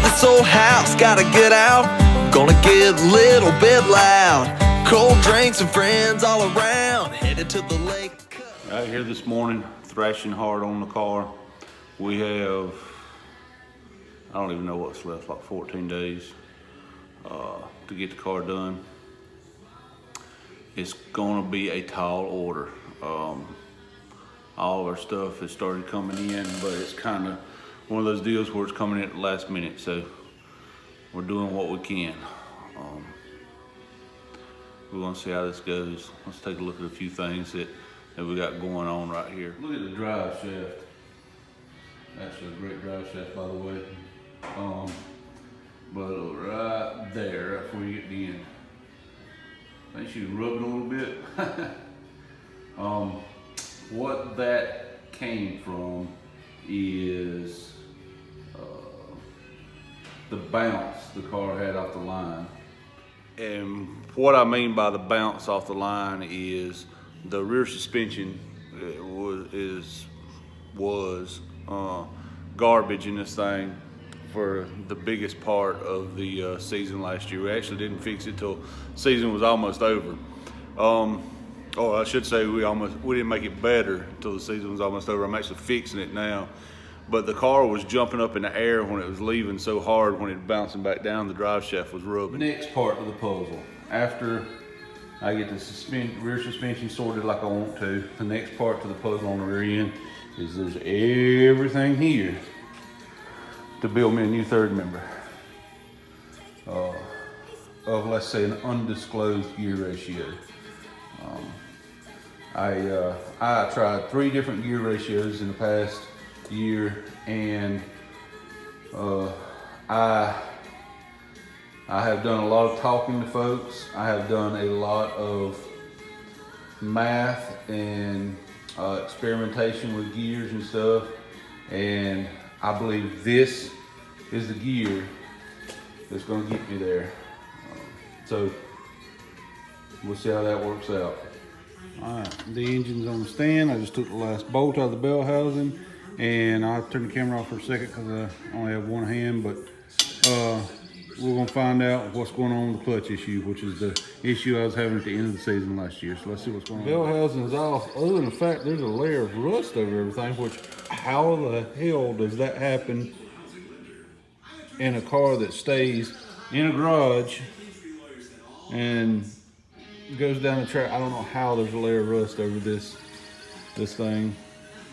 this old house, gotta get out. Gonna get a little bit loud. Cold drinks and friends all around. Headed to the lake. Out here this morning, thrashing hard on the car. We have, I don't even know what's left, like 14 days to get the car done. It's gonna be a tall order. All of our stuff has started coming in, but it's kind of one of those deals where it's coming in at the last minute, so we're doing what we can. We're gonna see how this goes. Let's take a look at a few things that we got going on right here. Look at the drive shaft. That's a great drive shaft, by the way. But right there, right before you get to the end, I think you can rub it a little bit. What that came from is the bounce the car had off the line. And what I mean by the bounce off the line is the rear suspension was garbage in this thing for the biggest part of the season last year. We actually didn't fix it till season was almost over. Or I should say we didn't make it better till the season was almost over. I'm actually fixing it now. But the car was jumping up in the air when it was leaving so hard, when it was bouncing back down, the drive shaft was rubbing. Next part of the puzzle, after I get the rear suspension sorted like I want to, the next part to the puzzle on the rear end is there's everything here to build me a new third member of, let's say, an undisclosed gear ratio. I tried 3 different gear ratios in the past year, and I have done a lot of talking to folks. I have done a lot of math and experimentation with gears and stuff, and I believe this is the gear that's going to get me there. So we'll see how that works out. All right, the engine's on the stand. I just took the last bolt out of the bell housing, and I'll turn the camera off for a second because I only have one hand, but we're gonna find out what's going on with the clutch issue, which is the issue I was having at the end of the season last year. So let's see what's going on. Bell housing's off, other than the fact there's a layer of rust over everything, which how the hell does that happen in a car that stays in a garage and goes down the track? I don't know how there's a layer of rust over this thing,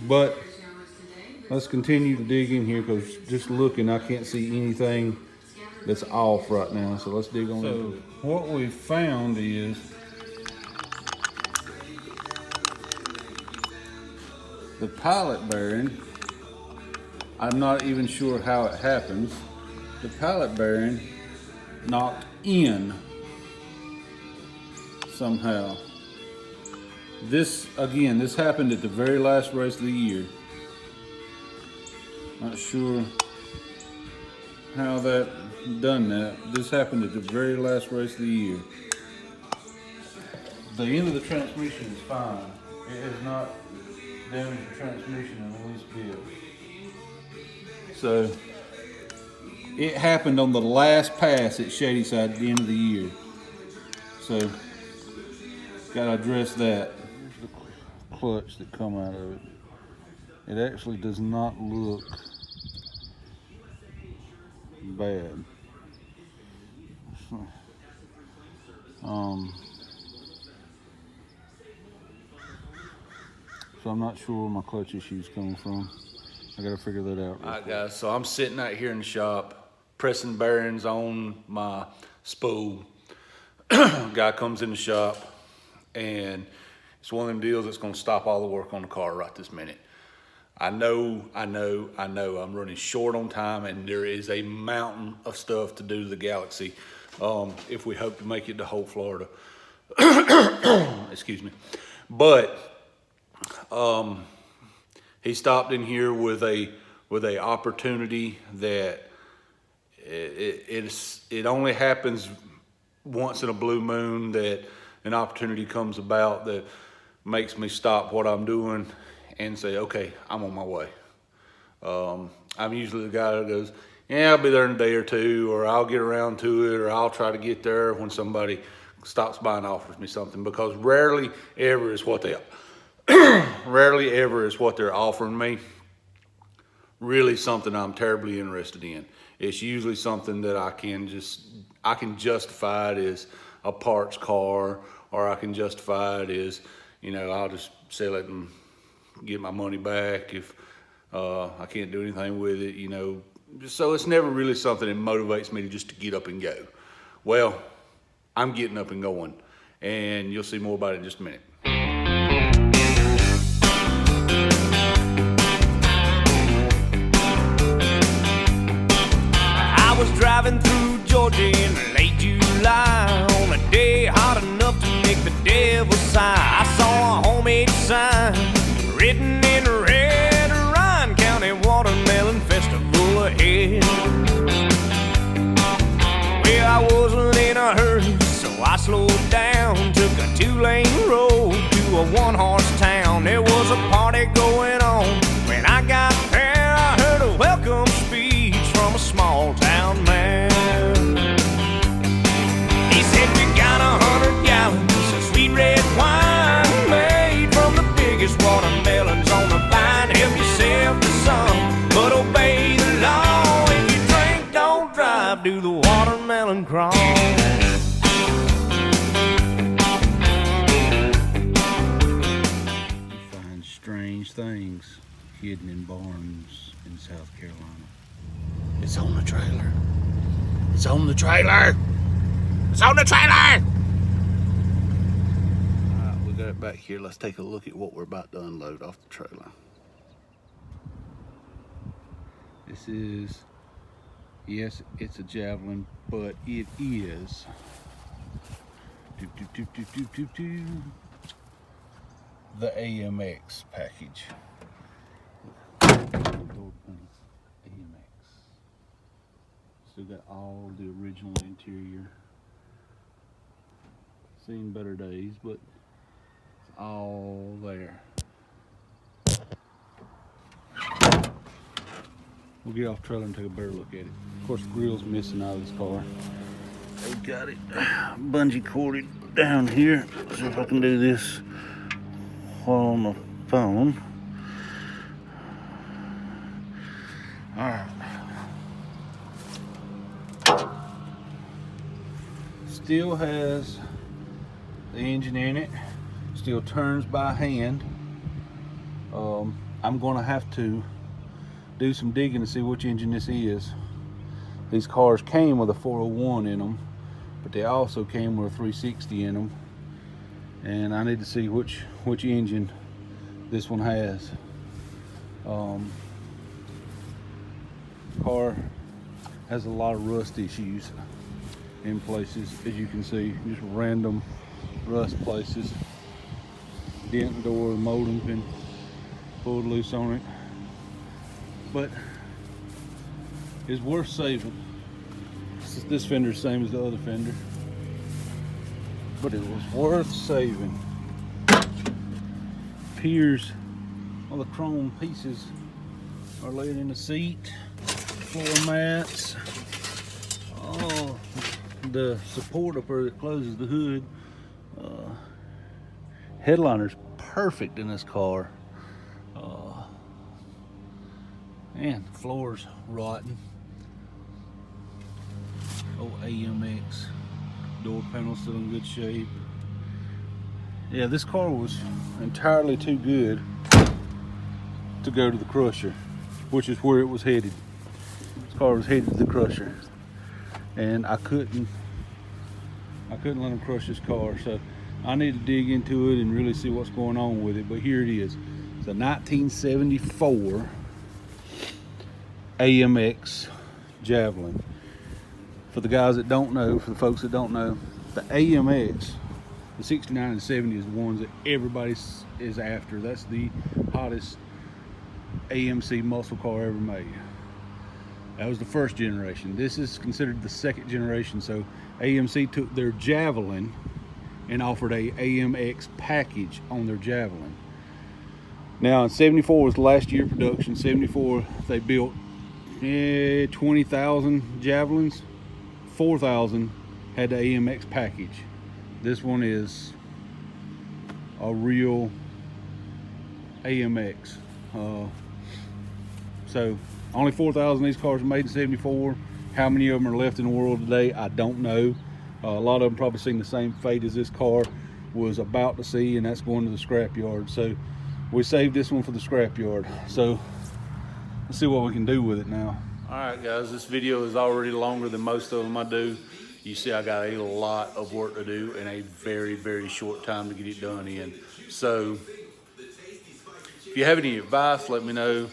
but let's continue to dig in here, because just looking, I can't see anything that's off right now. So let's dig on into it. What we found is the pilot bearing. I'm not even sure how it happens. The pilot bearing knocked in somehow. This happened at the very last race of the year. Not sure how that done that. This happened at the very last race of the year. The end of the transmission is fine. It has not damaged the transmission in the least bit. So it happened on the last pass at Shadyside at the end of the year. So gotta address that. Here's the clutch that come out of it. It actually does not look bad. So I'm not sure where my clutch issue is coming from. I gotta figure that out. All right, guys, so I'm sitting out here in the shop, pressing bearings on my spool. Guy comes in the shop, and it's one of them deals that's gonna stop all the work on the car right this minute. I know, I'm running short on time, and there is a mountain of stuff to do to the Galaxie if we hope to make it to whole Florida. Excuse me. But he stopped in here with a opportunity that it only happens once in a blue moon, that an opportunity comes about that makes me stop what I'm doing and say, okay, I'm on my way. I'm usually the guy that goes, Yeah, I'll be there in a day or two, or I'll get around to it, or I'll try to get there when somebody stops by and offers me something, because rarely ever is what they're offering me really something I'm terribly interested in. It's usually something that I can justify it as a parts car, or I can justify it as, I'll just sell it and get my money back if I can't do anything with it, So it's never really something that motivates me to just to get up and go. Well, I'm getting up and going, and you'll see more about it in just a minute. I was driving through Georgia in late July on a day hot enough to make the devil sigh. I saw a homemade sign written in red, Ryan County Watermelon Festival ahead. Well, I wasn't in a hurry, so I slowed down, took a 2-lane road to a 1-horse town. There was a party going on. When I got there, I heard a welcome speech from a small town man. He said, "We got 100 gallons of sweet red wine made from the biggest watermelons on the vine. Help yourself to some, but obey the law. If you drink, don't drive, do the watermelon crawl." Strange things hidden in barns in South Carolina. It's on the trailer. It's on the trailer. It's on the trailer. All right, we got it back here. Let's take a look at what we're about to unload off the trailer. This is, yes, it's a Javelin, but it is the AMX package. AMX. Still got all the original interior. Seen better days, but it's all there. We'll get off trailer and take a better look at it. Of course, the grill's missing out of this car. I've got it bungee corded down here. See if I can do this while on the phone. All right. Still has the engine in it. Still turns by hand. I'm gonna have to do some digging to see which engine this is. These cars came with a 401 in them, but they also came with a 360 in them, and I need to see which engine this one has. Car has a lot of rust issues in places, as you can see, just random rust places. Dent in the door, the molding's been pulled loose on it, but it's worth saving. This fender's the same as the other fender, but it was worth saving. Appears all the chrome pieces are laid in the seat, floor mats, all the support up there that closes the hood. Headliner's perfect in this car. And the floor's rotten. Oh, AMX. Door panel's still in good shape. Yeah, this car was entirely too good to go to the crusher, which is where it was headed. This car was headed to the crusher, and I couldn't let them crush this car, so I need to dig into it and really see what's going on with it. But here it is. It's a 1974 AMX Javelin. For the guys that don't know, for the folks that don't know, the AMX, the 69 and 70 is the ones that everybody is after. That's the hottest AMC muscle car ever made. That was the first generation. This is considered the second generation. So AMC took their Javelin and offered a AMX package on their Javelin. Now in 74 was the last year of production. 74 they built 20,000 Javelins. 4,000 had the AMX package. This one is a real AMX. So only 4,000 of these cars were made in '74. How many of them are left in the world today, I don't know. A lot of them probably seen the same fate as this car was about to see, and that's going to the scrap yard. So we saved this one for the scrap yard. So let's see what we can do with it now. All right, guys, this video is already longer than most of them I do. You see I got a lot of work to do in a very, very short time to get it done in. So if you have any advice, let me know.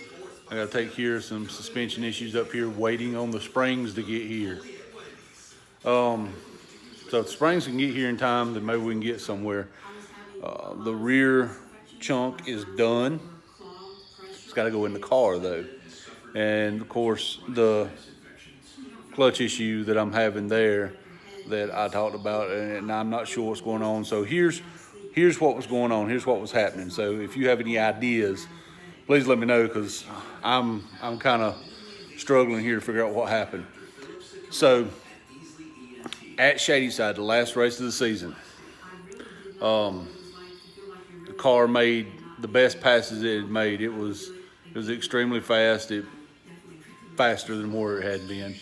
I gotta take care of some suspension issues up here, waiting on the springs to get here. So if the springs can get here in time, then maybe we can get somewhere. The rear chunk is done. It's gotta go in the car though. And of course, the clutch issue that I'm having there that I talked about, and I'm not sure what's going on. So here's what was going on. Here's what was happening. So if you have any ideas, please let me know, because I'm kind of struggling here to figure out what happened. So at Shadyside, the last race of the season, the car made the best passes it had made. It was extremely fast. Faster than where it had been.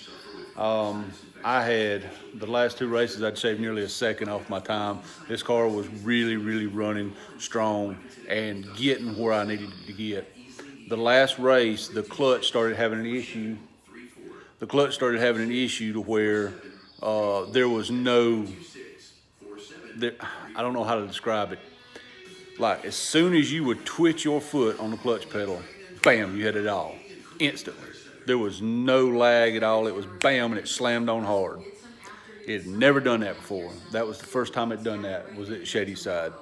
I had the last two races, I'd shaved nearly a second off my time. This car was really, really running strong and getting where I needed it to get. The last race, the clutch started having an issue. The clutch started having an issue to where there was no, I don't know how to describe it. Like, as soon as you would twitch your foot on the clutch pedal, bam, you had it all, instantly. There was no lag at all. It was bam, and it slammed on hard. It had never done that before. That was the first time it done that, was at Shadyside.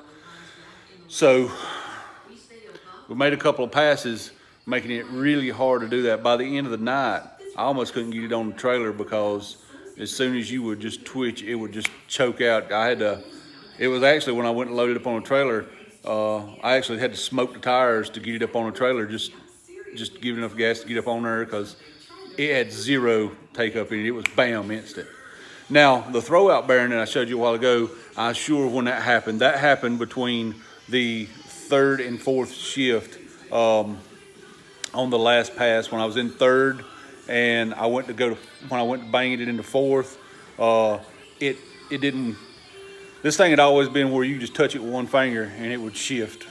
So we made a couple of passes, making it really hard to do that. By the end of the night, I almost couldn't get it on the trailer, because as soon as you would just twitch, it would just choke out. It was actually when I went and loaded up on the trailer, I actually had to smoke the tires to get it up on the trailer, just to give it enough gas to get up on there, because it had zero take up in it. It was bam, instant. Now, the throwout bearing that I showed you a while ago, I'm sure when that happened between the third and fourth shift on the last pass. When I was in third and when I went to bang it into fourth, it didn't, this thing had always been where you just touch it with one finger and it would shift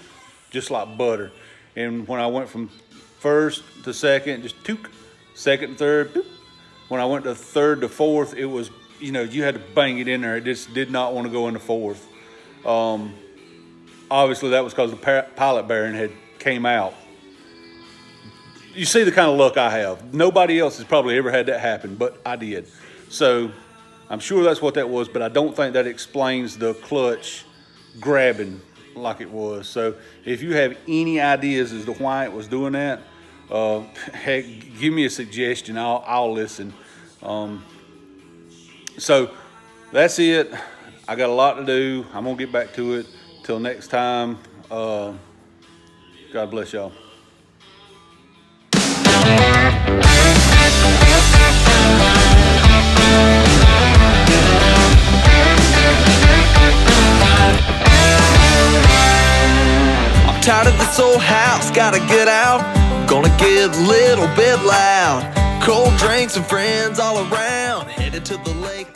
just like butter. And when I went from first to second, just took, second to third, took. When I went to third to fourth, it was, you had to bang it in there. It just did not want to go into fourth. Obviously that was because the pilot bearing had came out. You see the kind of luck I have. Nobody else has probably ever had that happen, but I did. So I'm sure that's what that was, but I don't think that explains the clutch grabbing like it was. So if you have any ideas as to why it was doing that, heck, give me a suggestion. I'll listen. So that's it. I got a lot to do. I'm gonna get back to it. Till next time, God bless y'all. Tired of this old house, gotta get out. Gonna get a little bit loud. Cold drinks and friends all around. Headed to the lake.